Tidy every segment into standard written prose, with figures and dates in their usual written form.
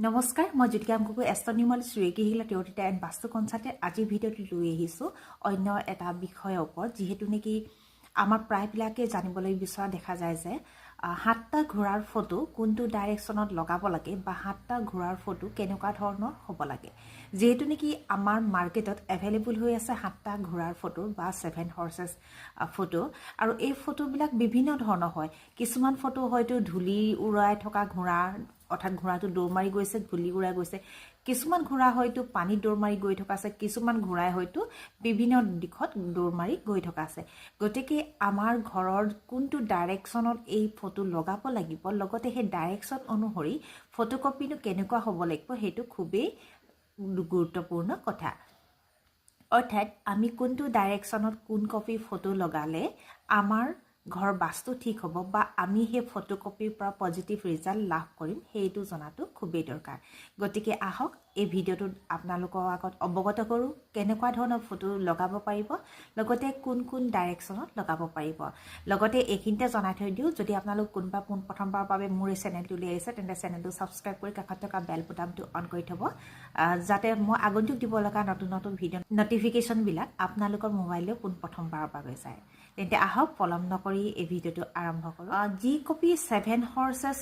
নমস্কাৰ মই জ্যোতিকাম গগৈ এষ্ট্ৰনিমল শ্ৰীকিহিলা টিউটৰিয়েল এণ্ড বাস্তু কনচাল্টেণ্ট আজি ভিডিঅ'টো লৈ আহিছোঁ অন্য এটা বিষয়ৰ ওপৰত যিহেতু নেকি আমাৰ প্ৰায়বিলাকে জানিবলৈ বিচৰা দেখা যায় যে হাতটা ঘোঁৰাৰ ফটো কোনটো ডাইৰেকশ্যনত লগাব লাগে বা হাতটা ঘোঁৰাৰ ফটো কেনেকুৱা ধৰণৰ হ'ব লাগে যেহেতু নেকি আমাৰ মাৰ্কেটত এভেইলেবল হৈ আছে হাতটা ঘোঁৰাৰ ফটো বা 7 হৰ্চেছ ফটো আৰু এই ফটোবিলাক বিভিন্ন ধৰণৰ হয় কিছুমান ফটো হয়তো ধূলি উৰাই থকা ঘোঁৰা অৰ্থাৎ ঘোঁৰাটো দৌৰ মাৰি গৈছে ধূলি উৰাই গৈছে কিছুমান ঘোঁৰা হয়তো পানীত দৌৰ মাৰি গৈ থকা আছে কিছুমান ঘোঁৰাই হয়তো বিভিন্ন দিশত দৌৰ মাৰি গৈ থকা আছে গতিকে আমাৰ ঘৰৰ কোনটো ডাইৰেকশ্যনত এই ফটো লগাব লাগিব লগতে সেই ডাইৰেকশ্যন অনুসৰি ফটোকপিটো কেনেকুৱা হ'ব লাগিব সেইটো খুবেই গুৰুত্বপূৰ্ণ কথা অৰ্থাৎ আমি কোনটো ডাইৰেকশ্যনত কোন কপি ফটো লগালে আমাৰ ঘৰ বাস্তু ঠিক হ'ব বা আমি সেই ফটোকপিৰ পৰা পজিটিভ ৰিজাল্ট লাভ কৰিম সেইটো জনাটো খুবেই দৰকাৰ গতিকে আহক এই ভিডিঅ'টোত আপোনালোকৰ আগত অৱগত কৰোঁ কেনেকুৱা ধৰণৰ ফটো লগাব পাৰিব লগতে কোন কোন ডাইৰেকশ্যনত লগাব পাৰিব লগতে এইখিনিতে জনাই থৈ দিওঁ যদি আপোনালোক কোনোবা প্ৰথমবাৰৰ বাবে মোৰ এই চেনেলটোলৈ আহিছে তেন্তে চেনেলটো ছাবস্ক্ৰাইব কৰি কাষত থকা বেল বুটামটো অন কৰি থ'ব যাতে মই আগন্তুক দিব লগা নতুন নতুন ভিডিঅ' নটিফিকেশ্যনবিলাক আপোনালোকৰ মোবাইলেও প্ৰথমবাৰৰ বাবে যায় তেন্তে আহক পলম নকৰি এই ভিডিঅ'টো আৰম্ভ কৰোঁ যি কপি 7 হৰ্চেছ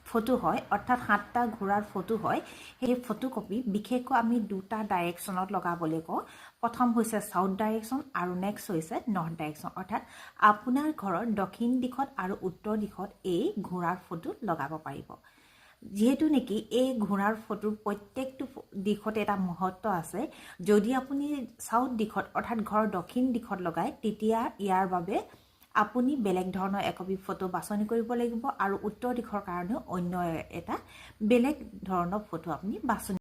ফটো হয় অৰ্থাৎ 7টা ঘোঁৰাৰ ফটো হয় সেই ফটো কপি বিশেষকৈ আমি দুটা ডাইৰেকশ্যনত লগাবলৈ কওঁ প্ৰথম হৈছে সাউথ ডাইৰেকশ্যন আৰু নেক্সট হৈছে নৰ্থ ডাইৰেকশ্যন অৰ্থাৎ আপোনাৰ ঘৰৰ দক্ষিণ দিশত আৰু উত্তৰ দিশত এই ঘোঁৰাৰ ফটো লগাব পাৰিব যেহেতু নেকি এই ঘোঁৰাৰ ফটোৰ প্ৰত্যেকটো দিশতে এটা মহত্ব আছে যদি আপুনি সাউথ দিশত অৰ্থাৎ ঘৰৰ দক্ষিণ দিশত লগায় তেতিয়া ইয়াৰ বাবে আপুনি বেলেগ ধৰণৰ একপি ফটো বাছনি কৰিব লাগিব আৰু উত্তৰ দিশৰ কাৰণে অন্য এটা বেলেগ ধৰণৰ ফটো আপুনি বাছনি